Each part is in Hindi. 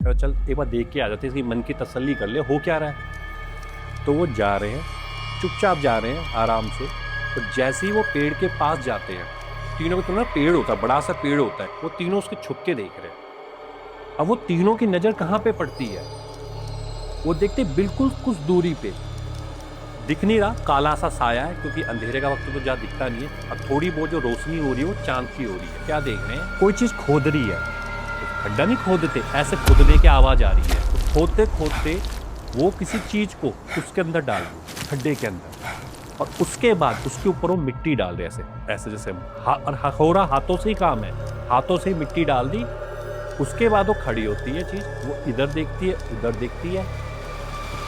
कहा चल एक बार देख के आ जाते हैं, इसकी मन की तसल्ली कर ले, हो क्या रहा है। तो वो जा रहे हैं, चुपचाप जा रहे हैं आराम से। तो जैसे ही वो पेड़ के पास जाते हैं, तीनों के ना पेड़ होता है, बड़ा सा पेड़ होता है, वो तीनों उसके छुप के देख रहे हैं। अब वो तीनों की नजर कहाँ पे पड़ती है, वो देखते बिल्कुल कुछ दूरी पे, दिख नहीं रहा, काला सा साया है, क्योंकि अंधेरे का वक्त तो ज्यादा दिखता नहीं है। अब थोड़ी बहुत जो रोशनी हो रही है वो चांद की हो रही है। क्या देख रहे हैं, कोई चीज खोद रही है। खड्डा नहीं खोदते, ऐसे खोदने की आवाज आ रही है। तो खोदते खोदते वो किसी चीज को उसके अंदर डाल दी, खड्डे के अंदर, और उसके बाद उसके ऊपर वो मिट्टी डाल रहे, ऐसे ऐसे जैसे और हो रहा हाथों से ही काम है, हाथों से ही मिट्टी डाल दी। उसके बाद वो खड़ी होती है चीज, वो इधर देखती है, उधर देखती है,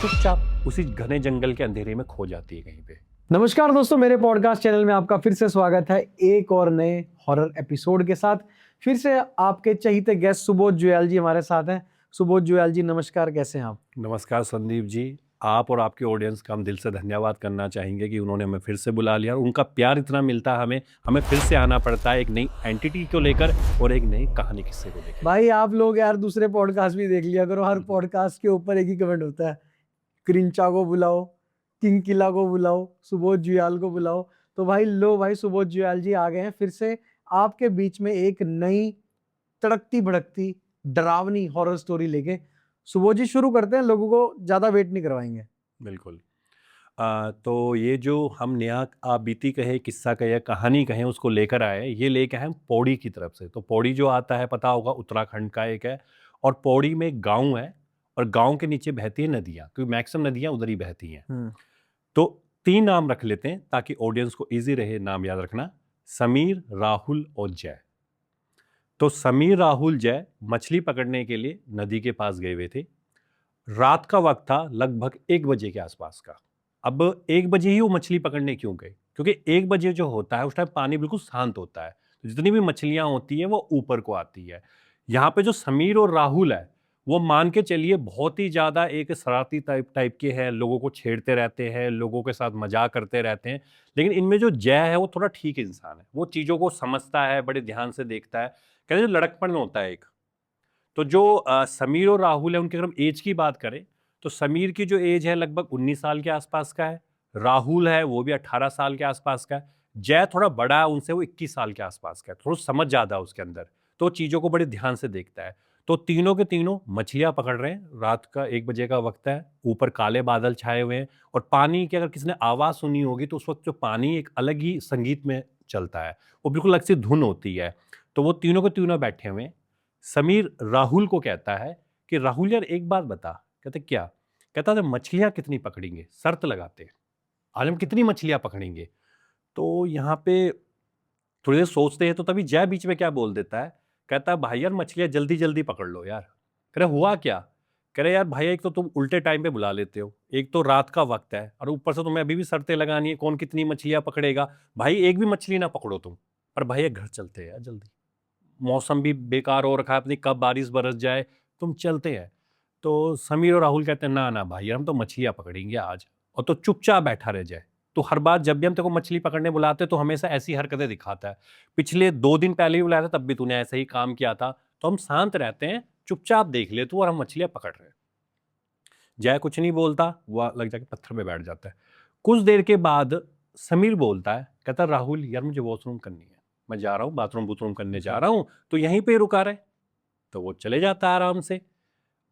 चुपचाप उसी घने जंगल के अंधेरे में खो जाती है कहीं पे। नमस्कार दोस्तों, मेरे पॉडकास्ट चैनल में आपका फिर से स्वागत है एक और नए हॉरर एपिसोड के साथ। फिर से आपके चहीते गेस्ट सुबोध जुयाल जी हमारे साथ हैं। सुबोध जुयाल जी नमस्कार, कैसे हैं आप? नमस्कार संदीप जी, आप और आपके ऑडियंस का हम दिल से धन्यवाद करना चाहेंगे कि उन्होंने हमें फिर से बुला लिया। उनका प्यार इतना मिलता है हमें हमें फिर से आना पड़ता है एक नई एंटिटी को लेकर और एक नई कहानी किस्से को लेकर। भाई आप लोग यार दूसरे पॉडकास्ट भी देख लिया करो, हर पॉडकास्ट के ऊपर एक ही कमेंट होता है, क्रिंचा को बुलाओ, किंग किला को बुलाओ, सुबोध जुयाल को बुलाओ। तो भाई लो भाई, सुबोध जुयाल जी आ गए हैं फिर से आपके बीच में एक नई तड़कती भड़कती डरावनी हॉरर स्टोरी लेके। सुबोध जी शुरू करते हैं, लोगों को ज्यादा वेट नहीं करवाएंगे। बिल्कुल। तो ये जो हम नया बीती कहे, किस्सा कहे, कहानी कहें, उसको लेकर आए, ये लेके आए हम पौड़ी की तरफ से। तो पौड़ी जो आता है पता होगा, उत्तराखंड का एक है, और पौड़ी में एक गांव है, और गांव के नीचे बहती है नदियां, क्योंकि मैक्सिमम नदियां उधर ही बहती हैं। तो 3 नाम रख लेते हैं ताकि ऑडियंस को इजी रहे नाम याद रखना। समीर, राहुल और जय। तो समीर, राहुल, जय मछली पकड़ने के लिए नदी के पास गए हुए थे। रात का वक्त था, लगभग 1 बजे के आसपास का। अब 1 बजे ही वो मछली पकड़ने क्यों गए, क्योंकि 1 बजे जो होता है उस टाइम पानी बिल्कुल शांत होता है, तो जितनी भी मछलियां होती है वो ऊपर को आती है। यहाँ पे जो समीर और राहुल है, वो मान के चलिए बहुत ही ज्यादा एक शरारती टाइप टाइप के हैं, लोगों को छेड़ते रहते हैं, लोगों के साथ मजाक करते रहते हैं। लेकिन इनमें जो जय है वो थोड़ा ठीक इंसान है, वो चीजों को समझता है, बड़े ध्यान से देखता है। कहते हैं जो लड़कपन होता है एक। तो जो समीर और राहुल है, उनके अगर हम एज की बात करें, तो समीर की जो एज है लगभग 19 साल के आसपास का है। राहुल है वो भी 18 साल के आसपास का है। जय थोड़ा बड़ा है उनसे, वो 21 साल के आसपास का है, थोड़ा समझ ज्यादा है उसके अंदर, तो चीजों को बड़े ध्यान से देखता है। तो तीनों के तीनों मछलियां पकड़ रहे हैं, रात का 1 बजे का वक्त है, ऊपर काले बादल छाए हुए हैं, और पानी की अगर किसी ने आवाज सुनी होगी तो उस वक्त जो पानी एक अलग ही संगीत में चलता है, वो बिल्कुल अलग सी धुन होती है। तो वो तीनों के तीनों बैठे हुए हैं। समीर राहुल को कहता है कि राहुल यार एक बात बता। कहते क्या? कहता है मछलियां कितनी पकड़ेंगे, शर्त लगाते हैं, आज हम कितनी मछलियां पकड़ेंगे। तो यहाँ पे थोड़ी देर सोचते हैं, तो तभी जय बीच में क्या बोल देता है, कहता है भाई यार मछलियां जल्दी जल्दी पकड़ लो यार। कह रहे हुआ क्या? कह रहे यार भाई एक तो तुम उल्टे टाइम पे बुला लेते हो, एक तो रात का वक्त है, और ऊपर से तुम्हें अभी भी शर्तें लगानी है, कौन कितनी मछलियां पकड़ेगा। भाई एक भी मछली ना पकड़ो तुम, पर भाई घर चलते हैं यार जल्दी, मौसम भी बेकार हो रखा है, अपनी कब बारिश बरस जाए, तुम चलते हैं। तो समीर और राहुल कहते हैं ना ना भाई हम तो मछलियां पकड़ेंगे आज, और तो चुपचाप बैठा रह जाए। तो हर बार जब भी हम तेरे को मछली पकड़ने बुलाते तो हमेशा ऐसी हरकतें दिखाता है, पिछले 2 दिन पहले भी बुलाया था तब भी तूने ऐसे ही काम किया था, तो हम शांत रहते हैं, चुपचाप देख ले तू, और हम मछलियां पकड़ रहे हैं। जय कुछ नहीं बोलता, वह लग जाके पत्थर पे बैठ जाता है। कुछ देर के बाद समीर बोलता है, कहता राहुल यार मुझे वॉशरूम करनी है, मैं जा रहा हूँ बाथरूम बूथरूम करने जा रहा हूँ, तो यहीं पे रुका रहे। तो वो चले जाता है आराम से।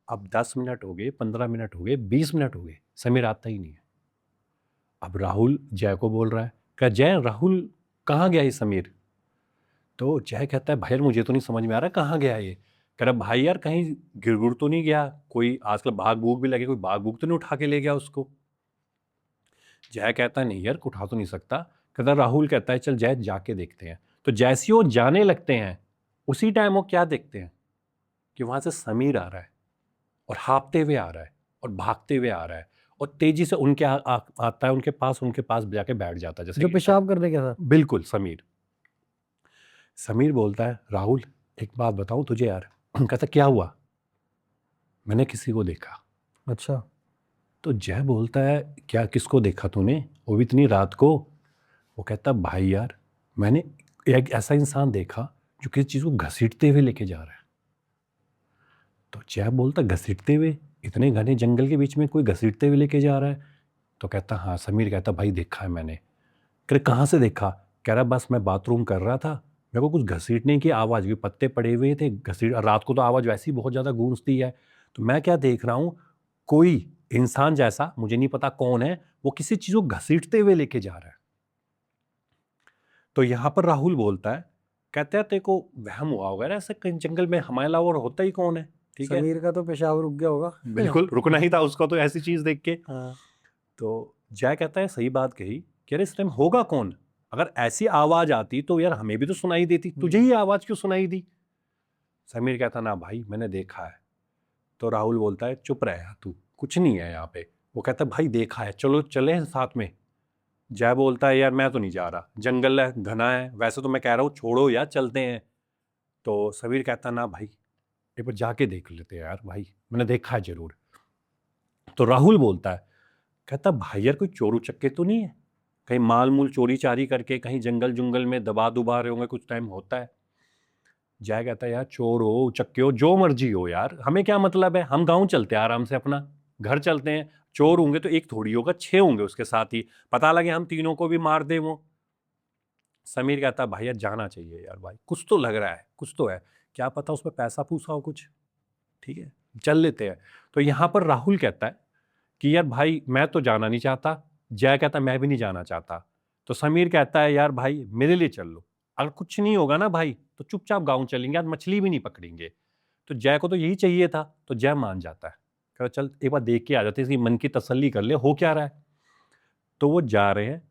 अब 10 मिनट हो गए, 15 मिनट हो गए, 20 मिनट हो गए, समीर आता ही नहीं है। अब राहुल जय को बोल रहा है, क्या जय राहुल कहाँ गया ये समीर? तो जय कहता है भाई यार मुझे तो नहीं समझ में आ रहा कहाँ गया ये। कह रहा भाई यार कहीं गिर गुड़ तो नहीं गया, कोई आजकल भाग भूग भी लगे, कोई भाग भूग तो नहीं उठा के ले गया उसको। जय कहता है नहीं यार उठा तो नहीं सकता। कहता राहुल कहता है चल जय जाके देखते हैं। तो जैसे वो जाने लगते हैं, उसी टाइम वो क्या देखते हैं कि वहां से समीर आ रहा है, और हाँफते हुए आ रहा है, और भागते हुए आ रहा है, और तेजी से आता है उनके पास जाके बैठ जाता है, जैसे जो कि पेशाब करने के साथ। बिल्कुल समीर। समीर बोलता है राहुल एक बात बताऊं तुझे यार। कहता क्या हुआ? मैंने किसी को देखा। अच्छा। तो जय बोलता है क्या, किसको देखा तूने, वो भी इतनी रात को? वो कहता भाई यार मैंने एक ऐसा इंसान देखा जो किसी चीज़ को घसीटते हुए लेके जा रहा है। तो जय बोलता घसीटते हुए, इतने घने जंगल के बीच में कोई घसीटते हुए लेके जा रहा है? तो कहता हाँ। समीर कहता भाई देखा है मैंने। कह रहे कहाँ से देखा? कह रहा बस मैं बाथरूम कर रहा था, मेरे को कुछ घसीटने की आवाज़, भी पत्ते पड़े हुए थे, घसीट, रात को तो आवाज़ वैसे ही बहुत ज़्यादा गूंजती है, तो मैं क्या देख रहा हूँ, कोई इंसान जैसा, मुझे नहीं पता कौन है, वो किसी चीज़ को घसीटते हुए लेके जा रहा है। तो यहाँ पर राहुल बोलता है, कहते हैं तेरे को वहम हुआ होगा ना, ऐसे कहीं जंगल में हमारे अलावा और होता ही कौन है? ठीक है, समीर का तो पेशाब रुक गया होगा। बिल्कुल रुकना ही था उसका तो ऐसी चीज़ देख के। हाँ। तो जय कहता है सही बात कही कि अरे इस टाइम होगा कौन? अगर ऐसी आवाज आती तो यार हमें भी तो सुनाई देती, तुझे ही आवाज क्यों सुनाई दी? समीर कहता ना भाई मैंने देखा है। तो राहुल बोलता है चुप रह यार तू, कुछ नहीं है यहाँ पे। वो कहता है भाई देखा है, चलो चले साथ में। जय बोलता है यार मैं तो नहीं जा रहा, जंगल है, घना है, वैसे तो मैं कह रहा हूँ छोड़ो यार चलते हैं। तो समीर कहता ना भाई एक बार जाके देख लेते हैं यार भाई, मैंने देखा है जरूर। तो राहुल बोलता है, कहता भाई यार कोई चोर उचक्के तो नहीं है, कहीं माल मूल चोरी चारी करके कहीं जंगल जुंगल में दबा दुबा रहे होंगे, कुछ टाइम होता है। जय कहता है यार चोर हो उचक्के हो जो मर्जी हो यार, हमें क्या मतलब है, हम गांव चलते हैं आराम से, अपना घर चलते हैं। चोर होंगे तो एक थोड़ी होगा, 6 होंगे उसके साथ ही, पता लगे हम तीनों को भी मार दे वो। समीर कहता है भाई यार जाना चाहिए यार भाई, कुछ तो लग रहा है, कुछ तो है, क्या पता उसमें पैसा पूसा हो कुछ। ठीक है चल लेते हैं। तो यहां पर राहुल कहता है कि यार भाई मैं तो जाना नहीं चाहता। जय कहता मैं भी नहीं जाना चाहता। तो समीर कहता है यार भाई मेरे लिए चल लो, अगर कुछ नहीं होगा ना भाई तो चुपचाप गांव चलेंगे, आज मछली भी नहीं पकड़ेंगे। तो जय को तो यही चाहिए था, तो जय मान जाता है, कह चल एक बार देख के आ जाते हैं, इसकी मन की तसल्ली कर ले हो क्या रहा है। तो वो जा रहे हैं,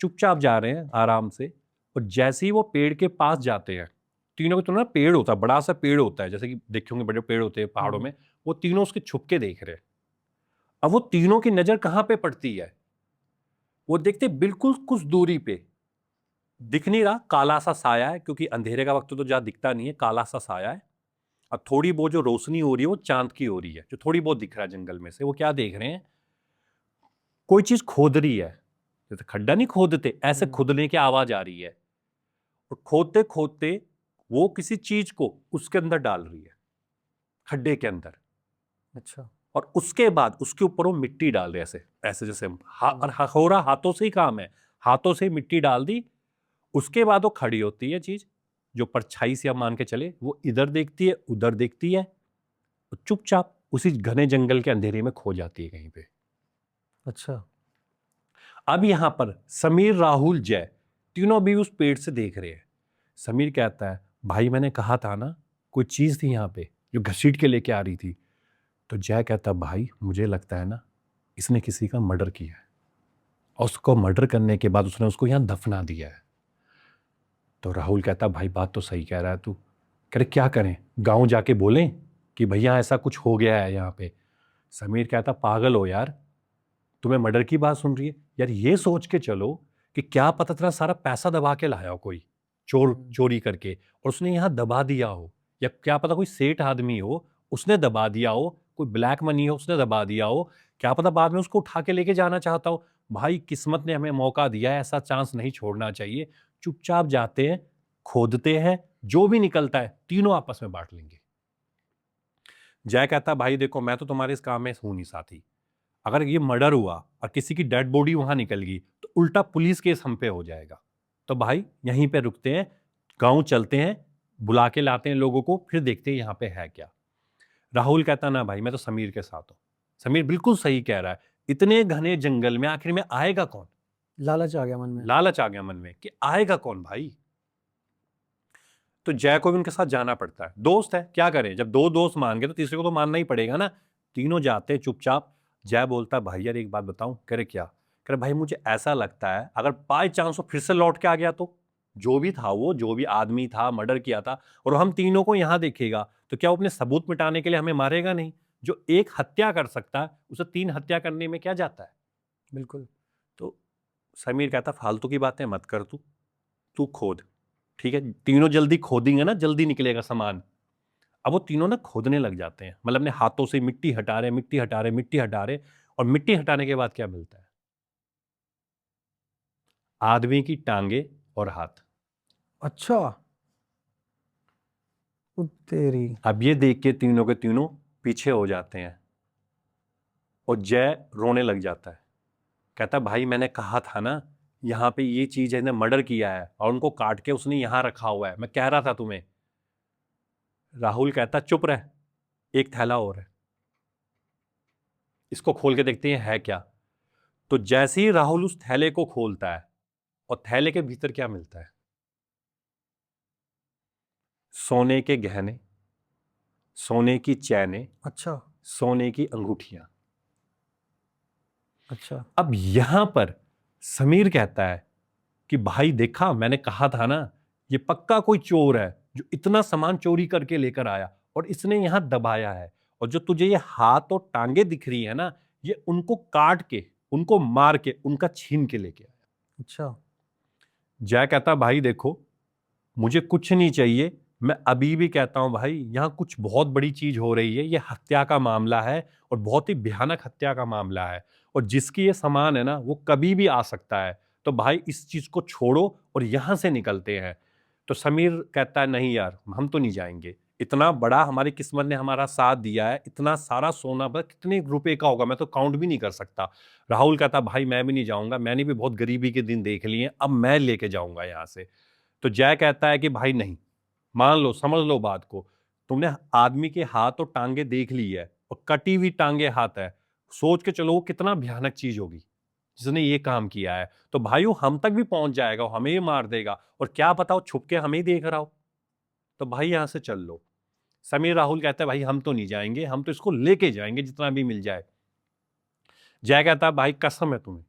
चुपचाप जा रहे हैं आराम से। और जैसे ही वो पेड़ के पास जाते हैं, तीनों के तो ना पेड़ होता है, बड़ा सा पेड़ होता है, जैसे कि देखे होंगे बड़े पेड़ होते हैं पहाड़ों में, वो तीनों उसके छुप के देख रहे हैं। अब वो तीनों की नजर कहां पे पड़ती है, वो देखते बिल्कुल कुछ दूरी पे, दिख नहीं रहा, काला सा साया है, क्योंकि अंधेरे का वक्त तो जहां दिखता नहीं है, काला सा साया है। अब थोड़ी बहुत जो रोशनी हो रही है वो चांद की हो रही है, जो थोड़ी बहुत दिख रहा है जंगल में से। वो क्या देख रहे हैं, कोई चीज खोद रही है, जैसे खड्डा नहीं खोदते ऐसे खोदने की आवाज आ रही है। और खोदते खोदते वो किसी चीज को उसके अंदर डाल रही है, खड्डे के अंदर। अच्छा। और उसके बाद उसके ऊपर वो मिट्टी डाल रहे, ऐसे ऐसे जैसे और हो रहा हाथों से ही काम है, हाथों से मिट्टी डाल दी। उसके बाद वो खड़ी होती है चीज, जो परछाई से हम मान के चले, वो इधर देखती है उधर देखती है, और चुपचाप उसी घने जंगल के अंधेरे में खो जाती है कहीं पे। अच्छा। अब यहां पर समीर राहुल जय तीनों भी उस पेड़ से देख रहे हैं। समीर कहता है भाई मैंने कहा था ना, कोई चीज थी यहाँ पे जो घसीट के लेके आ रही थी। तो जय कहता भाई मुझे लगता है ना, इसने किसी का मर्डर किया है, और उसको मर्डर करने के बाद उसने उसको यहाँ दफना दिया है। तो राहुल कहता भाई बात तो सही कह रहा है तू। कह रहे क्या करें, गांव जाके बोलें कि भैया ऐसा कुछ हो गया है यहाँ पे? समीर कहता पागल हो यार, तुम्हें मर्डर की बात सुन रही है यार, ये सोच के चलो कि क्या पता तेरा सारा पैसा दबा के लाया हो कोई, चोरी करके, और उसने यहाँ दबा दिया हो। या क्या पता कोई सेठ आदमी हो, उसने दबा दिया हो, कोई ब्लैक मनी हो उसने दबा दिया हो, क्या पता बाद में उसको उठा के लेके जाना चाहता हो। भाई किस्मत ने हमें मौका दिया है, ऐसा चांस नहीं छोड़ना चाहिए। चुपचाप जाते हैं, खोदते हैं, जो भी निकलता है तीनों आपस में बांट लेंगे। जय कहता भाई देखो मैं तो तुम्हारे इस काम में हूं नहीं साथी, अगर ये मर्डर हुआ और किसी की डेड बॉडी वहां निकल गई तो उल्टा पुलिस केस हम पे हो जाएगा। तो भाई यहीं पे रुकते हैं, गांव चलते हैं, बुला के लाते हैं लोगों को, फिर देखते हैं यहाँ पे है क्या। राहुल कहता ना भाई मैं तो समीर के साथ हूं। समीर बिल्कुल सही कह रहा है, इतने घने जंगल में आखिर में आएगा कौन? लालच आ गया मन में। लालच आ गया मन में कि आएगा कौन भाई। तो जय को भी उनके साथ जाना पड़ता है, दोस्त है क्या करें, जब दो दोस्त मान गए तो तीसरे को तो मानना ही पड़ेगा ना। तीनों जाते हैं चुपचाप। जय बोलता है भाई यार एक बात बताऊं? कह रहे क्या? कह रहे भाई मुझे ऐसा लगता है अगर बाय चांस वो फिर से लौट के आ गया तो, जो भी था वो, जो भी आदमी था मर्डर किया था, और हम तीनों को यहां देखेगा, तो क्या वो अपने सबूत मिटाने के लिए हमें मारेगा नहीं? जो एक हत्या कर सकता है उसे 3 हत्या करने में क्या जाता है। बिल्कुल। तो समीर कहता फालतू की बातें मत कर, तू तू खोद। ठीक है तीनों जल्दी खोदेंगे ना, जल्दी निकलेगा सामान। अब वो तीनों ना खोदने लग जाते हैं, मतलब अपने हाथों से मिट्टी हटा रहे, मिट्टी हटा रहे, मिट्टी हटा रहे। और मिट्टी हटाने के बाद क्या मिलता है? आदमी की टांगे और हाथ। अच्छा। तेरी। अब ये देख के तीनों के तीनों पीछे हो जाते हैं और जय रोने लग जाता है। कहता है भाई मैंने कहा था ना यहाँ पे ये चीज है, ने मर्डर किया है और उनको काट के उसने यहाँ रखा हुआ है, मैं कह रहा था तुम्हें। राहुल कहता चुप रह, एक थैला और है, इसको खोल के देखते हैं है क्या। तो जैसे ही राहुल उस थैले को खोलता है और थैले के भीतर क्या मिलता है, सोने के गहने, सोने की चैनें, अच्छा सोने की अंगूठियां। अच्छा। अब यहां पर समीर कहता है कि भाई देखा, मैंने कहा था ना ये पक्का कोई चोर है जो इतना सामान चोरी करके लेकर आया और इसने यहां दबाया है। और जो तुझे ये हाथ और टांगे दिख रही है ना, ये उनको काट के, उनको मार के, उनका छीन के लेके आया। अच्छा जय कहता भाई देखो मुझे कुछ नहीं चाहिए, मैं अभी भी कहता हूं भाई यहां कुछ बहुत बड़ी चीज हो रही है, ये हत्या का मामला है और बहुत ही भयानक हत्या का मामला है और जिसकी ये सामान है ना वो कभी भी आ सकता है। तो भाई इस चीज को छोड़ो और यहां से निकलते हैं। तो समीर कहता है नहीं यार हम तो नहीं जाएंगे, इतना बड़ा हमारी किस्मत ने हमारा साथ दिया है, इतना सारा सोना बस कितने रुपए का होगा मैं तो काउंट भी नहीं कर सकता। राहुल कहता भाई मैं भी नहीं जाऊंगा, मैंने भी बहुत गरीबी के दिन देख लिए, अब मैं लेके जाऊंगा यहां से। तो जय कहता है कि भाई नहीं, मान लो समझ लो बात को, तुमने आदमी के हाथ और टांगे देख ली है और कटी हुई टांगे हाथ है, सोच के चलो वो कितना भयानक चीज होगी जिसने ये काम किया है। तो भाई वो हम तक भी पहुंच जाएगा, वो हमें ही मार देगा और क्या पता वो छुप के हमें ही देख रहा हो। तो भाई यहां से चल लो। समीर राहुल कहता है भाई हम तो नहीं जाएंगे, हम तो इसको लेके जाएंगे जितना भी मिल जाए। जय कहता है भाई कसम है तुम्हें,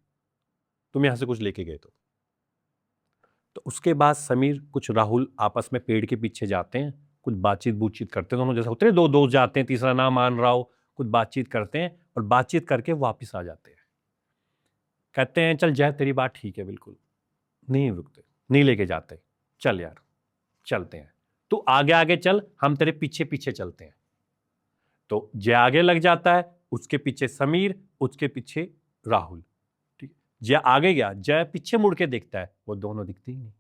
तुम यहां से कुछ लेके गए तो उसके बाद समीर कुछ राहुल आपस में पेड़ के पीछे जाते हैं, कुछ बातचीत करते हैं, दोनों जैसे होते हैं दो दोस्त जाते हैं, तीसरा ना मान रहा हो, कुछ बातचीत करते हैं और बातचीत करके वापस आ जाते हैं। कहते हैं चल जय तेरी बात ठीक है बिल्कुल, नहीं रुकते, नहीं लेके जाते, चल यार चलते हैं, तू आगे आगे चल हम तेरे पीछे पीछे चलते हैं। तो जय आगे लग जाता है, उसके पीछे समीर, उसके पीछे राहुल। ठीक है, जय आगे गया, जय पीछे मुड़ के देखता है, वो दोनों दिखते ही नहीं।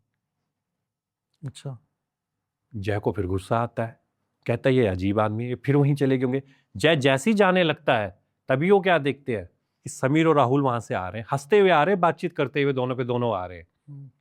अच्छा जय को फिर गुस्सा आता है, कहता है ये अजीब आदमी है, फिर वहीं चले गए होंगे। जय जैसे ही जाने लगता है तभी वो क्या देखते हैं कि समीर और राहुल वहां से आ रहे हैं, हंसते हुए आ रहे हैं, बातचीत करते हुए दोनों पे दोनों आ रहे हैं।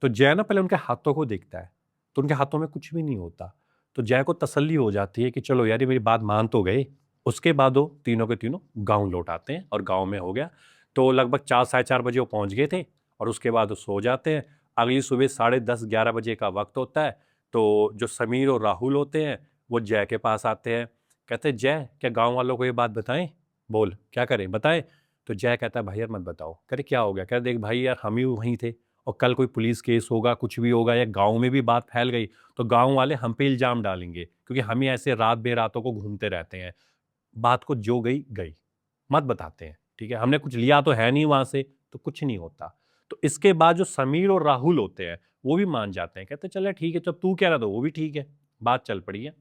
तो जय ना पहले उनके हाथों को देखता है, तो उनके हाथों में कुछ भी नहीं होता। तो जय को तसल्ली हो जाती है कि चलो यार ये मेरी बात मान तो गए। उसके बाद वो तीनों के तीनों गांव लौट आते हैं और गांव में हो गया। तो लगभग 4 साढ़े 4 बजे वो पहुंच गए थे और उसके बाद वो सो जाते हैं। अगली सुबह 10:30 11 बजे का वक्त होता है। तो जो समीर और राहुल होते हैं वो जय के पास आते हैं, कहते हैं जय क्या गाँव वालों को ये बात बताएं, बोल क्या करें बताएं। तो जय कहता है भाई यार मत बताओ। कह रहे क्या हो गया, कह रहे देख भाई यार हम ही वहीं थे और कल कोई पुलिस केस होगा, कुछ भी होगा या गांव में भी बात फैल गई तो गांव वाले हम पे इल्जाम डालेंगे, क्योंकि हम ही ऐसे रात बेरातों को घूमते रहते हैं। बात को जो गई गई, मत बताते हैं, ठीक है, हमने कुछ लिया तो है नहीं वहां से, तो कुछ नहीं होता। तो इसके बाद जो समीर और राहुल होते हैं वो भी मान जाते हैं, कहते चले ठीक है, जब तू कह रहा तो वो भी ठीक है। बात चल पड़ी है।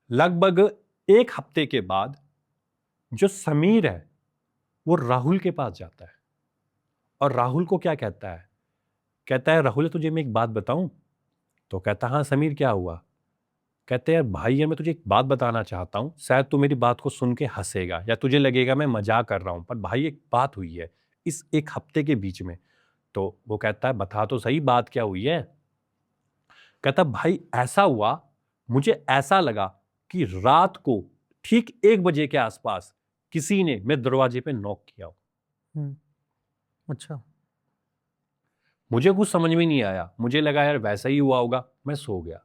लगभग 1 हफ्ते के बाद जो समीर है वो राहुल के पास जाता है और राहुल को क्या कहता है, कहता है राहुल तुझे मैं एक बात बताऊं। तो कहता हाँ समीर क्या हुआ। कहते हैं भाई यार मैं तुझे एक बात बताना चाहता हूँ, शायद तू मेरी बात को सुन के हंसेगा या तुझे लगेगा मैं मजाक कर रहा हूँ, पर भाई एक बात हुई है इस 1 हफ्ते के बीच में। तो वो कहता है बता तो सही बात क्या हुई है। कहता भाई ऐसा हुआ, मुझे ऐसा लगा कि रात को ठीक 1 बजे के आसपास किसी ने मेरे दरवाजे पे नॉक किया हो। अच्छा मुझे कुछ समझ में नहीं आया, मुझे लगा यार वैसा ही हुआ होगा, मैं सो गया।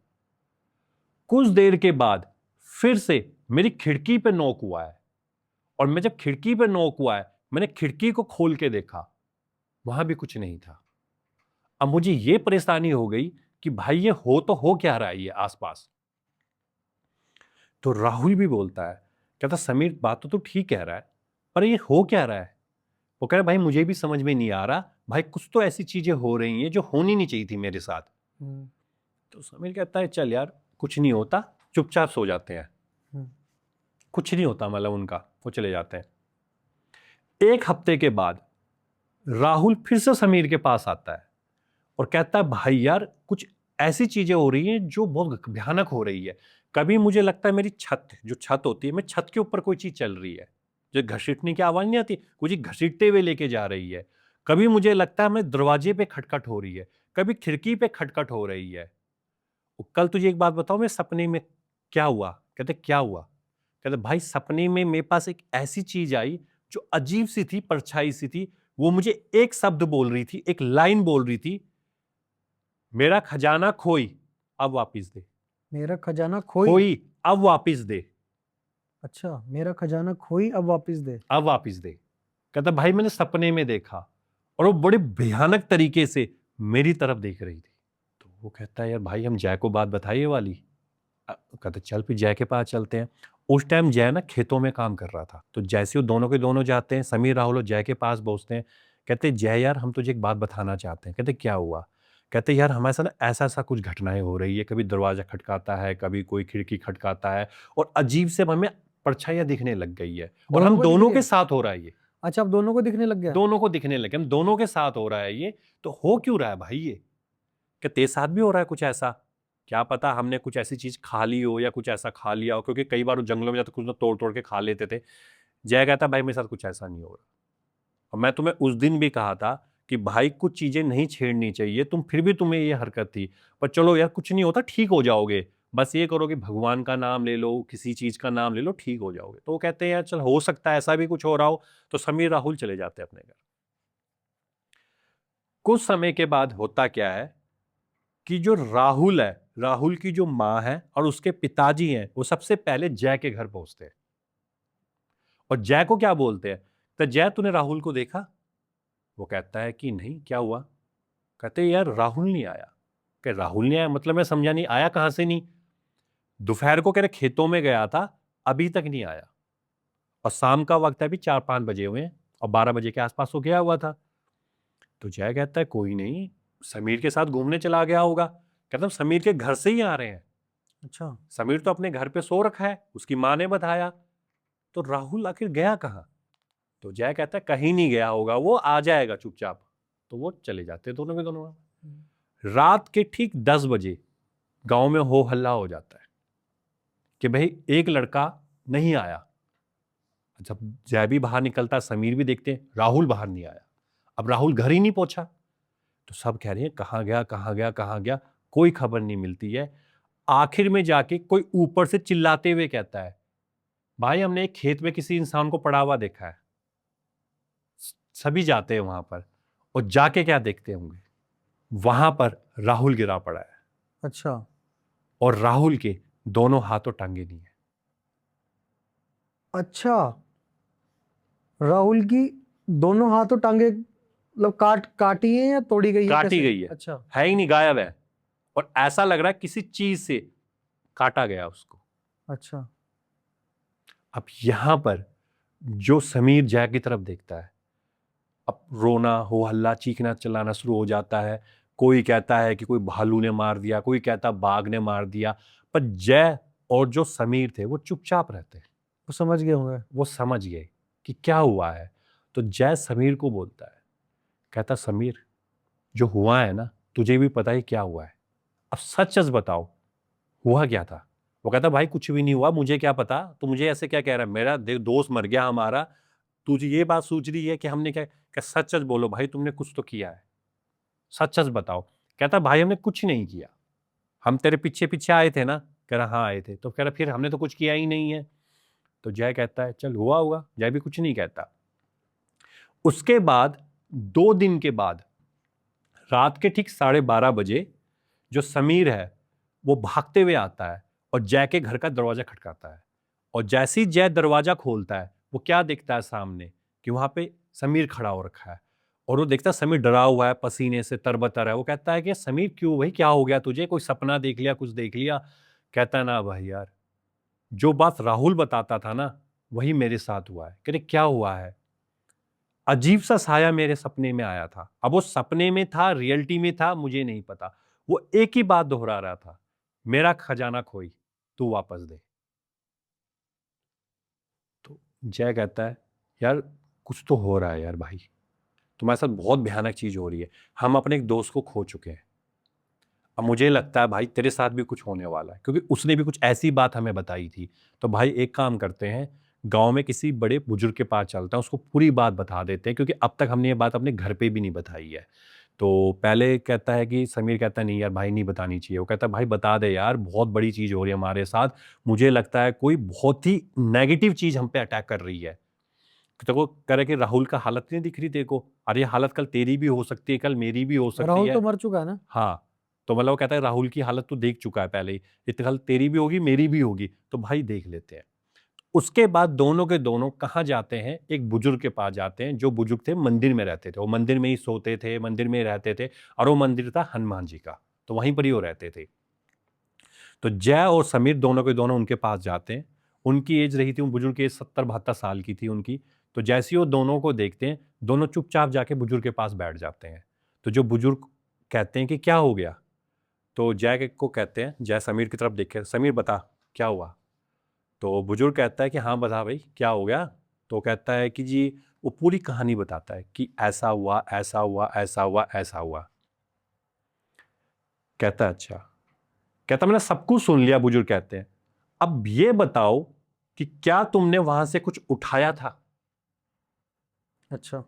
कुछ देर के बाद फिर से मेरी खिड़की पे नॉक हुआ है और मैं जब खिड़की पे नॉक हुआ है मैंने खिड़की को खोल के देखा, वहां भी कुछ नहीं था। अब मुझे यह परेशानी हो गई कि भाई ये हो तो हो क्या रहा है ये आसपास। तो राहुल भी बोलता है, कहता समीर बात तो तू ठीक कह रहा है पर ये हो क्या रहा है। वो कह रहा भाई मुझे भी समझ में नहीं आ रहा, भाई कुछ तो ऐसी चीजें हो रही हैं जो होनी नहीं चाहिए थी मेरे साथ। तो समीर कहता है चल यार कुछ नहीं होता, चुपचाप सो जाते हैं, कुछ नहीं होता मतलब उनका, वो चले जाते हैं। 1 हफ्ते के बाद राहुल फिर से समीर के पास आता है और कहता है भाई यार कुछ ऐसी चीजें हो रही हैं जो बहुत भयानक हो रही है। कभी मुझे लगता है मेरी छत, जो छत होती है, मैं छत के ऊपर कोई चीज चल रही है, जो घसीटने की आवाज नहीं आती, कुछ घसीटते हुए लेके जा रही है। कभी मुझे लगता है मैं दरवाजे पे खटखट हो रही है, कभी खिड़की पे खटखट हो रही है। कल तुझे एक बात बताऊं, मैं सपने में क्या हुआ? कहते क्या हुआ? कहते भाई सपने में मेरे पास एक ऐसी चीज आई जो अजीब सी थी, परछाई सी थी। वो मुझे एक शब्द बोल रही थी, एक लाइन बोल रही थी, मेरा खजाना खोई, अब वापिस दे। मेरा खजाना खोई। खोई, अब वापिस दे। अच्छा, मेरा खजाना खोई अब वापस दे। अब वापिस दे। कहता भाई मैंने सपने में देखा, और वो बड़े भयानक तरीके से मेरी तरफ देख रही थी। तो वो कहता है यार भाई हम जय को बात बताइए वाली। कहते चल फिर जय के पास चलते हैं। उस टाइम जय ना खेतों में काम कर रहा था, तो जैसे वो दोनों के दोनों जाते हैं, समीर राहुल और जय के पास पहुंचते हैं। कहते जय यार हम तुझे एक बात बताना चाहते हैं। कहते क्या हुआ? कहते यार हमारे साथ ना ऐसा ऐसा कुछ घटनाएं हो रही है, कभी दरवाजा खटकाता है, कभी कोई खिड़की खटकाता है, और अजीब से हमें परछाइयां दिखने लग गई है, और दोनों हम को दिख दोनों रही के है? साथ हो रहा है ये। अच्छा, अब दोनों को दिखने लग गया। दोनों को दिखने लगे, हम दोनों के साथ हो रहा है ये। तो हो क्यों रहा है भाई ये? क्या तेरे साथ भी हो रहा है कुछ ऐसा? क्या पता हमने कुछ ऐसी चीज खा ली हो, या कुछ ऐसा खा लिया हो, क्योंकि कई बार वो जंगलों में जाते कुछ ना तोड़ तोड़ के खा लेते थे। जय कहता भाई मेरे साथ कुछ ऐसा नहीं हो रहा। और मैं तुम्हें उस दिन भी कहा था कि भाई कुछ चीजें नहीं छेड़नी चाहिए, तुम फिर भी तुम्हें ये हरकत थी। पर चलो यार कुछ नहीं होता, ठीक हो जाओगे, बस ये करो कि भगवान का नाम ले लो, किसी चीज का नाम ले लो, ठीक हो जाओगे। तो वो कहते हैं यार चल हो सकता है ऐसा भी कुछ हो रहा हो। तो समीर राहुल चले जाते हैं अपने घर। कुछ समय के बाद होता क्या है कि जो राहुल है, राहुल की जो माँ है और उसके पिताजी हैं, वो सबसे पहले जय के घर पहुंचते हैं। और जय को क्या बोलते हैं? तो जय तूने राहुल को देखा? वो कहता है कि नहीं, क्या हुआ? कहते यार राहुल नहीं आया। कह राहुल नहीं आया मतलब मैं समझा नहीं, आया कहां से नहीं? दोपहर को कह रहे खेतों में गया था, अभी तक नहीं आया। और शाम का वक्त है, अभी 4-5 बजे हुए हैं, और 12 बजे के आसपास वो गया हुआ था। तो जय कहता है कोई नहीं, समीर के साथ घूमने चला गया होगा। कहता हम समीर के घर से ही आ रहे हैं। अच्छा। समीर तो अपने घर पे सो रखा है, उसकी माँ ने बताया। तो राहुल आखिर गया कहाँ? तो जय कहता है कहीं नहीं गया होगा, वो आ जाएगा चुपचाप। तो वो चले जाते दोनों के दोनों। रात के ठीक 10 बजे गांव में हो हल्ला हो जाता है कि भाई एक लड़का नहीं आया। जब जय भी बाहर निकलता, समीर भी देखते हैं राहुल बाहर नहीं आया। अब राहुल घर ही नहीं पहुंचा। तो सब कह रहे हैं कहाँ गया, कहाँ गया, कहाँ गया, कोई खबर नहीं मिलती है। आखिर में जाके कोई ऊपर से चिल्लाते हुए कहता है भाई हमने एक खेत में किसी इंसान को पड़ा हुआ देखा है। सभी जाते हैं वहां पर, और जाके क्या देखते होंगे, वहां पर राहुल गिरा पड़ा है, अच्छा। और राहुल के दोनों हाथों टांगे नहीं है। अच्छा, राहुल की दोनों हाथों टांगे मतलब काटी है या तोड़ी गई है, काटी कैसे? गई अच्छा। है ही नहीं, गायब है। और ऐसा लग रहा है किसी चीज से काटा गया उसको। अच्छा। अब यहां पर जो समीर जय की तरफ देखता है, अब रोना हो हल्ला, चीखना चिल्लाना शुरू हो जाता है। कोई कहता है कि कोई भालू ने मार दिया, कोई कहता बाघ ने मार दिया। पर जय और जो समीर थे वो चुपचाप रहते हैं। वो समझ गए होंगे। वो समझ गए कि क्या हुआ है। तो जय समीर को बोलता है, कहता समीर जो हुआ है ना, तुझे भी पता ही क्या हुआ है, अब सच सच बताओ हुआ क्या था? वो कहता भाई कुछ भी नहीं हुआ, मुझे क्या पता, तो मुझे ऐसे क्या कह रहा है, मेरा दोस्त मर गया हमारा, तुझे ये बात सूझ रही है कि हमने क्या सच सच बोलो भाई, तुमने कुछ तो किया है, सच सच बताओ। कहता भाई हमने कुछ नहीं किया, हम तेरे पीछे पीछे आए थे ना। कह रहा हाँ आए थे। तो कह रहा फिर हमने तो कुछ किया ही नहीं है। तो जय कहता है चल हुआ होगा, जय भी कुछ नहीं कहता। उसके बाद 2 दिन के बाद रात के ठीक 12:30 बजे जो समीर है वो भागते हुए आता है और जय के घर का दरवाजा खटकाता है। और जैसे ही जय दरवाजा खोलता है, वो क्या देखता है सामने, कि वहां पे समीर खड़ा हो रखा है। और वो देखता है समीर डरा हुआ है, पसीने से तरबतर है। वो कहता है कि समीर क्यों भाई, क्या हो गया तुझे, कोई सपना देख लिया, कुछ देख लिया? कहता है ना भाई यार, जो बात राहुल बताता था ना वही मेरे साथ हुआ है। कहते क्या हुआ है? अजीब सा साया मेरे सपने में आया था। अब वो सपने में था, रियलिटी में था, मुझे नहीं पता। वो एक ही बात दोहरा रहा था, मेरा खजाना खोई, तू वापस दे। तो जय कहता है यार कुछ तो हो रहा है यार भाई, तुम्हारे साथ बहुत भयानक चीज हो रही है। हम अपने एक दोस्त को खो चुके हैं, अब मुझे लगता है भाई तेरे साथ भी कुछ होने वाला है, क्योंकि उसने भी कुछ ऐसी बात हमें बताई थी। तो भाई एक काम करते हैं, गांव में किसी बड़े बुजुर्ग के पास चलता है, उसको पूरी बात बता देते हैं, क्योंकि अब तक हमने ये बात अपने घर पे भी नहीं बताई है। तो पहले कहता है कि समीर कहता है नहीं यार भाई नहीं बतानी चाहिए। वो कहता है भाई बता दे यार, बहुत बड़ी चीज़ हो रही है हमारे साथ, मुझे लगता है कोई बहुत ही नेगेटिव चीज़ हम पे अटैक कर रही है। तो वो कह रहे कि राहुल का हालत नहीं दिख रही तेरे को, अरे ये हालत कल तेरी भी हो सकती है, कल मेरी भी हो सकती राहुल है। तो मर चुका है ना। हाँ, तो मतलब वो कहता है राहुल की हालत तो देख चुका है पहले ही, इतनी कल तेरी भी होगी मेरी भी होगी, तो भाई देख लेते हैं। उसके बाद दोनों के दोनों कहाँ जाते हैं, एक बुजुर्ग के पास जाते हैं, जो बुजुर्ग थे मंदिर में रहते थे, वो मंदिर में ही सोते थे, मंदिर में ही रहते थे, और वो मंदिर था हनुमान जी का, तो वहीं पर ही वो रहते थे। तो जय और समीर दोनों के दोनों उनके पास जाते हैं। उनकी एज रही थी, उन बुजुर्ग की एज 70-72 साल की थी उनकी। तो जैसे ही वो दोनों को देखते हैं, दोनों चुपचाप जाके बुजुर्ग के पास बैठ जाते हैं। तो जो बुजुर्ग कहते हैं कि क्या हो गया, तो जय को कहते हैं, जय समीर की तरफ देखे, समीर बता क्या हुआ। तो बुजुर्ग कहता है कि हाँ बता भाई क्या हो गया। तो कहता है कि जी, वो पूरी कहानी बताता है कि ऐसा हुआ ऐसा हुआ ऐसा हुआ ऐसा हुआ। कहता है अच्छा, कहता मैंने सब कुछ सुन लिया। बुजुर्ग कहते हैं अब ये बताओ कि क्या तुमने वहां से कुछ उठाया था। अच्छा।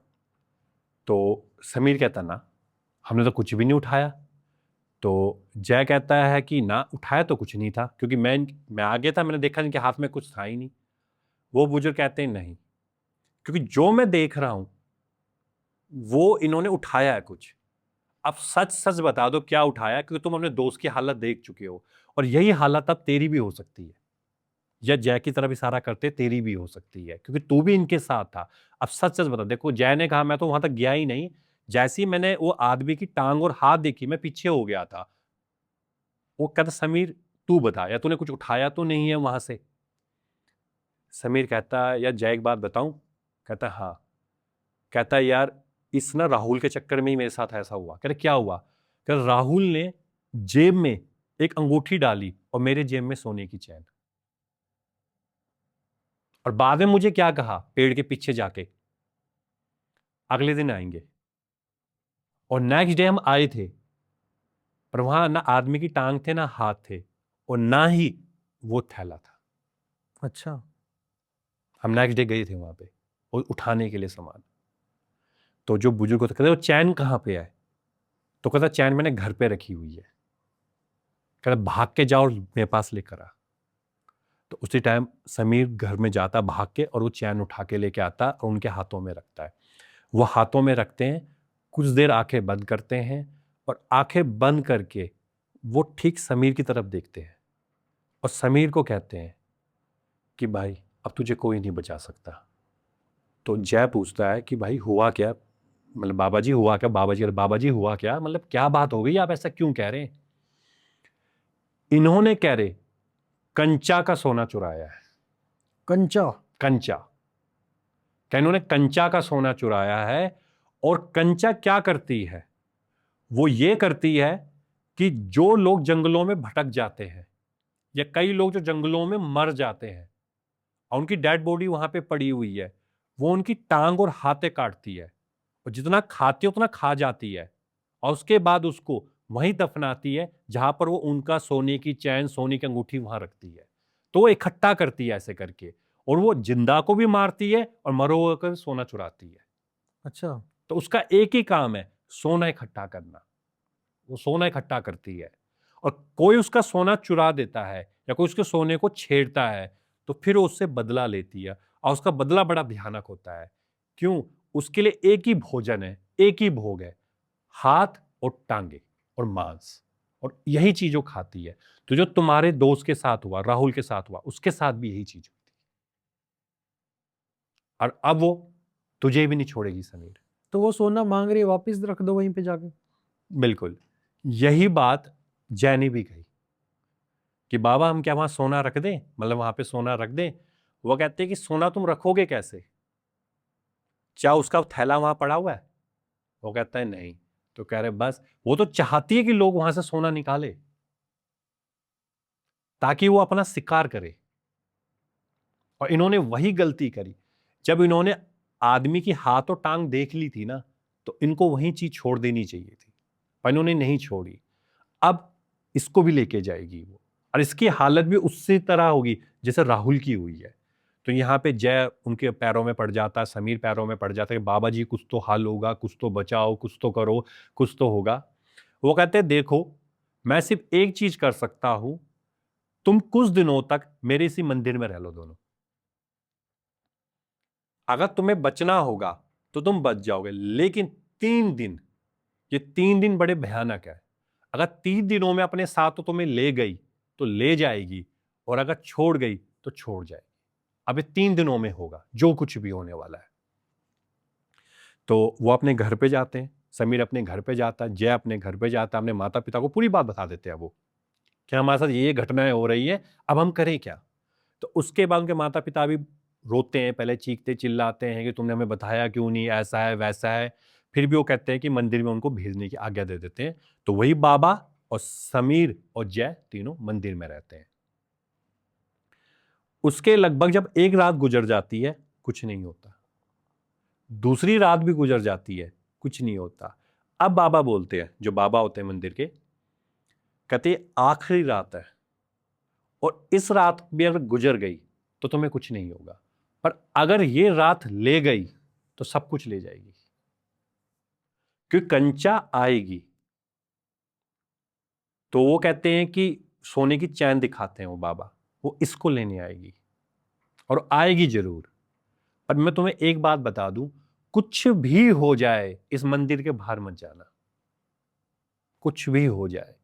तो समीर कहता ना, हमने तो कुछ भी नहीं उठाया। तो जय कहता है कि ना उठाया तो कुछ नहीं था, क्योंकि मैं आगे था, मैंने देखा इनके हाथ में कुछ था ही नहीं। वो बुजुर्ग कहते हैं नहीं, क्योंकि जो मैं देख रहा हूं वो इन्होंने उठाया है कुछ। अब सच सच बता दो क्या उठाया, क्योंकि तुम अपने दोस्त की हालत देख चुके हो, और यही हालत अब तेरी भी हो सकती है, या जय की तरफ इशारा करते तेरी भी हो सकती है, क्योंकि तू भी इनके साथ था। अब सच सच बता। देखो जय ने कहा मैं तो वहां तक गया ही नहीं, जैसे ही मैंने वो आदमी की टांग और हाथ देखी मैं पीछे हो गया था। वो कहता समीर तू बता, या तूने कुछ उठाया तो नहीं है वहां से। समीर कहता है यार जय एक बात बताऊं। कहता हाँ। कहता है यार इस ना राहुल के चक्कर में ही मेरे साथ ऐसा हुआ। कहते क्या हुआ। कहता राहुल ने जेब में एक अंगूठी डाली और मेरे जेब में सोने की चैन, और बाद में मुझे क्या कहा पेड़ के पीछे जाके, अगले दिन आएंगे। और नेक्स्ट डे हम आए थे, पर वहां ना आदमी की टांग थे ना हाथ थे, और ना ही वो थैला था। अच्छा। हम नेक्स्ट डे गए थे वहां पे और उठाने के लिए सामान। तो जो बुजुर्ग होता कहते वो चैन कहाँ पे है। तो कहता चैन मैंने घर पे रखी हुई है। कहता भाग के जाओ और मेरे पास लेकर आ। तो उसी टाइम समीर घर में जाता भाग के, और वो चैन उठा के लेके आता और उनके हाथों में रखता है। वो हाथों में रखते हैं, कुछ देर आंखें बंद करते हैं, और आंखें बंद करके वो ठीक समीर की तरफ देखते हैं, और समीर को कहते हैं कि भाई अब तुझे कोई नहीं बचा सकता। तो जय पूछता है कि भाई हुआ क्या, मतलब बाबा जी हुआ क्या। बाबा जी हुआ क्या, मतलब क्या बात हो गई, आप ऐसा क्यों कह रहे हैं। इन्होंने कह रहे कंचा का सोना चुराया है। कंचा। कंचा, क्या इन्होंने कंचा का सोना चुराया है। और कंचा क्या करती है, वो ये करती है कि जो लोग जंगलों में भटक जाते हैं, या कई लोग जो जंगलों में मर जाते हैं और उनकी डेड बॉडी वहां पे पड़ी हुई है, वो उनकी टांग और हाथे काटती है, और जितना खाती है उतना खा जाती है, और उसके बाद उसको वहीं दफनाती है जहां पर वो उनका सोने की चैन सोने की अंगूठी वहां रखती है। तो वो इकट्ठा करती है ऐसे करके, और वो जिंदा को भी मारती है और मरो हुए को भी सोना चुराती है। अच्छा। तो उसका एक ही काम है, सोना इकट्ठा करना। वो सोना इकट्ठा करती है, और कोई उसका सोना चुरा देता है या कोई उसके सोने को छेड़ता है, तो फिर वो उससे बदला लेती है, और उसका बदला बड़ा भयानक होता है। क्यों, उसके लिए एक ही भोजन है, एक ही भोग है, हाथ और टांगे और मांस, और यही चीज वो खाती है। तो जो तुम्हारे दोस्त के साथ हुआ, राहुल के साथ हुआ, उसके साथ भी यही चीज हुई थी, और अब वो तुझे भी नहीं छोड़ेगी समीर। तो वो सोना मांग रही है, वापस रख दो वहीं पे जाके। बिल्कुल, यही बात जय ने भी कही कि बाबा हम क्या वहां सोना रख दें, मतलब वहां पे सोना रख दें। वो कहते हैं कि सोना तुम रखोगे कैसे, क्या उसका थैला वहां पड़ा हुआ है। वो कहता है नहीं। तो कह रहे बस वो तो चाहती है कि लोग वहां से सोना निकाले ताकि वो अपना शिकार करे, और इन्होंने वही गलती करी। जब इन्होंने आदमी की हाथ और टांग देख ली थी ना, तो इनको वही चीज छोड़ देनी चाहिए थी, पर इन्होंने नहीं छोड़ी। अब इसको भी लेके जाएगी वो, और इसकी हालत भी उससे तरह होगी जैसे राहुल की हुई है। तो यहाँ पे जय उनके पैरों में पड़ जाता है, समीर पैरों में पड़ जाता है कि बाबा जी कुछ तो हल होगा, कुछ तो बचाओ, कुछ तो करो, कुछ तो होगा। वो कहते हैं देखो मैं सिर्फ एक चीज कर सकता हूं, तुम कुछ दिनों तक मेरे इसी मंदिर में रह लो दोनों। अगर तुम्हें बचना होगा तो तुम बच जाओगे, लेकिन 3 दिन, ये 3 दिन बड़े भयानक है। अगर 3 दिनों में अपने साथ तो तुम्हें ले गई तो ले जाएगी, और अगर छोड़ गई तो छोड़ जाएगी। अब ये 3 दिनों में होगा जो कुछ भी होने वाला है। तो वो अपने घर पे जाते हैं, समीर अपने घर पे जाता है, जय अपने घर पे जाता है, अपने माता पिता को पूरी बात बता देते हैं वो कि हमारे साथ ये घटनाएं हो रही है, अब हम करें क्या। तो उसके बाद उनके माता पिता भी रोते हैं, पहले चीखते चिल्लाते हैं कि तुमने हमें बताया क्यों नहीं, ऐसा है वैसा है। फिर भी वो कहते हैं कि मंदिर में उनको भेजने की आज्ञा दे देते हैं। तो वही बाबा और समीर और जय तीनों मंदिर में रहते हैं। उसके लगभग जब एक रात गुजर जाती है, कुछ नहीं होता। दूसरी रात भी गुजर जाती है, कुछ नहीं होता। अब बाबा बोलते हैं, जो बाबा होते हैं मंदिर के, कहते हैं आखिरी रात है और इस रात भी अगर गुजर गई तो तुम्हें कुछ नहीं होगा, पर अगर ये रात ले गई तो सब कुछ ले जाएगी, क्योंकि कंचा आएगी। तो वो कहते हैं कि सोने की चैन दिखाते हैं वो बाबा, वो इसको लेने आएगी और आएगी जरूर। पर मैं तुम्हें एक बात बता दूं, कुछ भी हो जाए इस मंदिर के बाहर मत जाना, कुछ भी हो जाए।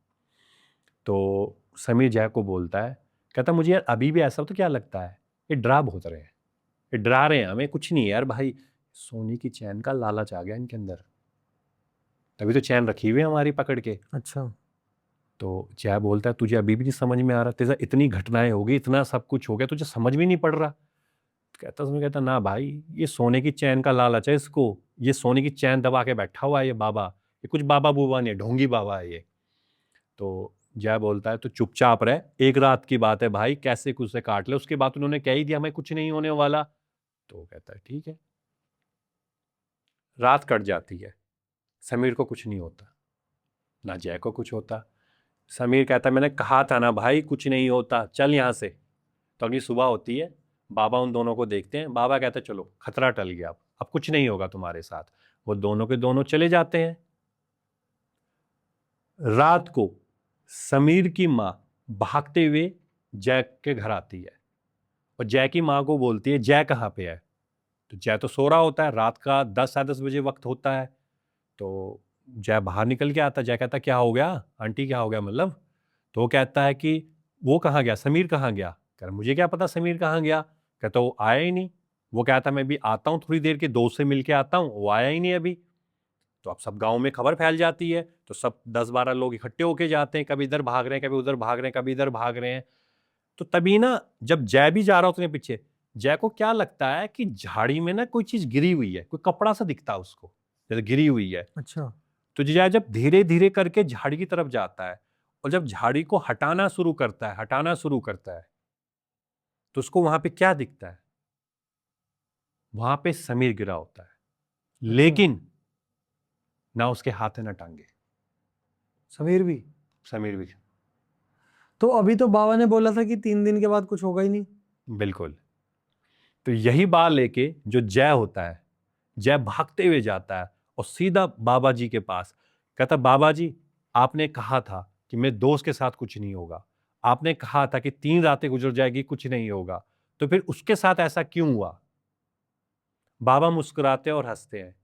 तो समीर जय को बोलता है, कहता मुझे यार अभी भी ऐसा तो क्या लगता है, ये डरा बहुत रहे हैं, ये डरा रहे हैं हमें। कुछ नहीं यार भाई, सोने की चैन का लालच आ गया इनके अंदर, तभी तो चैन रखी हुई है हमारी पकड़ के। अच्छा। तो जय बोलता है तुझे अभी भी नहीं समझ में आ रहा, तेरा इतनी घटनाएं हो गई, इतना सब कुछ हो गया, तुझे समझ में नहीं पड़ रहा। कहता उसमें, कहता ना भाई, ये सोने की चैन का लालच है इसको, ये सोने की चैन दबा के बैठा हुआ है ये बाबा, ये कुछ बाबा बूबा नहीं है, ढोंगी बाबा है ये। तो जय बोलता है तो चुपचाप रहे, एक रात की बात है भाई, कैसे कुछ से काट ले, उसके बाद उन्होंने कह ही दिया हमें कुछ नहीं होने वाला। तो वो कहता है ठीक है। रात कट जाती है, समीर को कुछ नहीं होता, ना जय को कुछ होता। समीर कहता है मैंने कहा था ना भाई कुछ नहीं होता, चल यहाँ से। तो अगली सुबह होती है, बाबा उन दोनों को देखते हैं, बाबा कहते हैं चलो खतरा टल गया, अब कुछ नहीं होगा तुम्हारे साथ। वो दोनों के दोनों चले जाते हैं। रात को समीर की माँ भागते हुए जय के घर आती है और जय की माँ को बोलती है जय कहाँ पे है। तो जय तो सो रहा होता है, रात का 10 साढ़े 10 बजे वक्त होता है। तो जय बाहर निकल के आता, जय कहता क्या हो गया आंटी, क्या हो गया मतलब। तो वो कहता है कि वो कहाँ गया, समीर कहाँ गया। कह रहा मुझे क्या पता समीर कहाँ गया। कहता वो आया ही नहीं। वो कहता मैं भी आता हूँ थोड़ी देर के, दोस्त से मिल के आता हूँ, वो आया ही नहीं अभी। तो अब सब गांव में खबर फैल जाती है, तो सब 10-12 लोग इकट्ठे होके जाते हैं, कभी इधर भाग रहे हैं, कभी उधर भाग रहे हैं, कभी इधर भाग रहे हैं। तो तभी ना जब जय भी जा रहा होता है पीछे, जय को क्या लगता है कि झाड़ी में ना कोई चीज गिरी हुई है, कोई कपड़ा सा दिखता है उसको जैसे गिरी हुई है। अच्छा। तो जय जब धीरे धीरे करके झाड़ी की तरफ जाता है और जब झाड़ी को हटाना शुरू करता है, हटाना शुरू करता है, तो उसको वहां पे क्या दिखता है, वहां पे समीर गिरा होता है, अच्छा। लेकिन ना उसके हाथ है ना टांगे। समीर भी। समीर भी। तो अभी तो बाबा ने बोला था कि 3 दिन के बाद कुछ होगा ही नहीं। बिल्कुल। तो यही बात लेके जो जय होता है, जय भागते हुए जाता है और सीधा बाबा जी के पास, कहता बाबा जी आपने कहा था कि मेरे दोस्त के साथ कुछ नहीं होगा, आपने कहा था कि 3 रातें गुजर जाएगी कुछ नहीं होगा, तो फिर उसके साथ ऐसा क्यों हुआ। बाबा मुस्कुराते और हंसते हैं,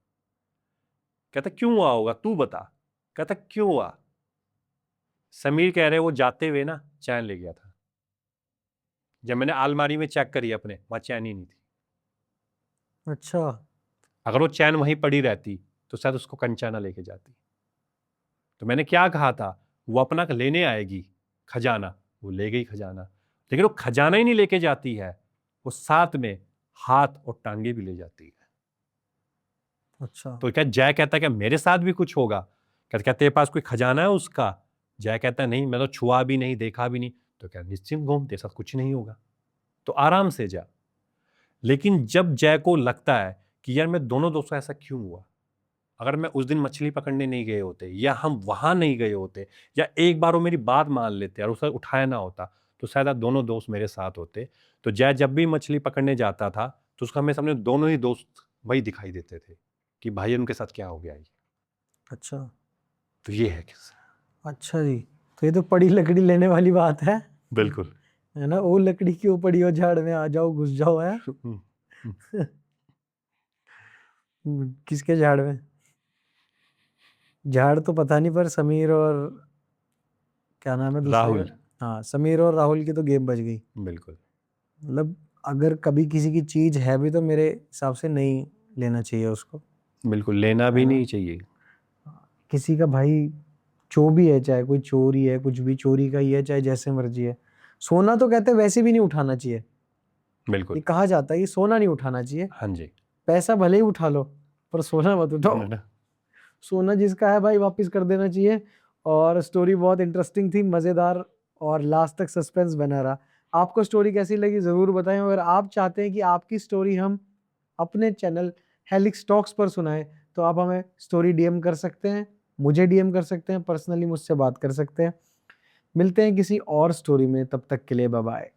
कहता क्यों हुआ होगा तू बता। कहता क्यों हुआ। समीर कह रहे वो जाते हुए ना चैन ले गया था, जब मैंने अलमारी में चेक करी अपने, वहां चैन ही नहीं थी। अच्छा। अगर वो चैन वहीं पड़ी रहती तो शायद उसको कंचा ना लेके जाती। तो मैंने क्या कहा था, वो अपना लेने आएगी खजाना, वो ले गई खजाना, लेकिन वो खजाना ही नहीं लेके जाती है, वो साथ में हाथ और टांगे भी ले जाती है। अच्छा। तो क्या जय कहता है क्या मेरे साथ भी कुछ होगा। कहता क्या तेरे पास कोई खजाना है उसका। जय कहता है नहीं, मैं तो छुआ भी नहीं देखा भी नहीं। तो क्या निश्चिंत घूम, तेरे साथ कुछ नहीं होगा, तो आराम से जा। लेकिन जब जय को लगता है कि यार मैं दोनों दोस्तों ऐसा क्यों हुआ, अगर मैं उस दिन मछली पकड़ने नहीं गए होते, या हम वहां नहीं गए होते, या एक बार वो मेरी बात मान लेते और उसे उठाया ना होता, तो शायद आज दोनों दोस्त मेरे साथ होते। तो जय जब भी मछली पकड़ने जाता था तो उसका हमें सामने दोनों ही दोस्त वही दिखाई देते थे कि भाई उनके साथ क्या हो गया ये। अच्छा। तो ये है किस्सा। अच्छा जी, तो ये तो पड़ी लकड़ी लेने वाली बात है बिल्कुल। है ना? वो लकड़ी क्यों पड़ी हो झाड़ में, आ जाओ घुस जाओ है। किसके झाड़ में? झाड़ तो पता नहीं, पर समीर और क्या नाम है दूसरे राहुल। का? हाँ, समीर और राहुल की तो गेम बच गई। बिल्कुल। मतलब अगर कभी किसी की चीज है भी तो मेरे हिसाब से नहीं लेना चाहिए उसको, बिल्कुल लेना है भी ना? नहीं चाहिए। किसी का भाई जो भी है, चाहे कोई चोरी है, कुछ भी चोरी का ही है, चाहे जैसे मर्जी है। सोना तो कहते हैं वैसे भी नहीं उठाना चाहिए। ये बिल्कुल। कहा जाता है कि सोना नहीं उठाना चाहिए। हाँ जी। पैसा भले ही उठा लो, पर सोना मत उठाओ। है ना? सोना जिसका है भाई वापस कर देना चाहिए। और स्टोरी बहुत इंटरेस्टिंग थी, मज़ेदार, और लास्ट तक सस्पेंस बना रहा। आपको स्टोरी कैसी लगी ज़रूर बताएं। अगर आप चाहते हैं कि आपकी स्टोरी हम अपने चैनल हेलिक्स टॉक्स पर सुनाएं, तो आप हमें स्टोरी डीएम कर सकते हैं, मुझे डीएम कर सकते हैं, पर्सनली मुझसे बात कर सकते हैं। मिलते हैं किसी और स्टोरी में, तब तक के लिए बाय बाय।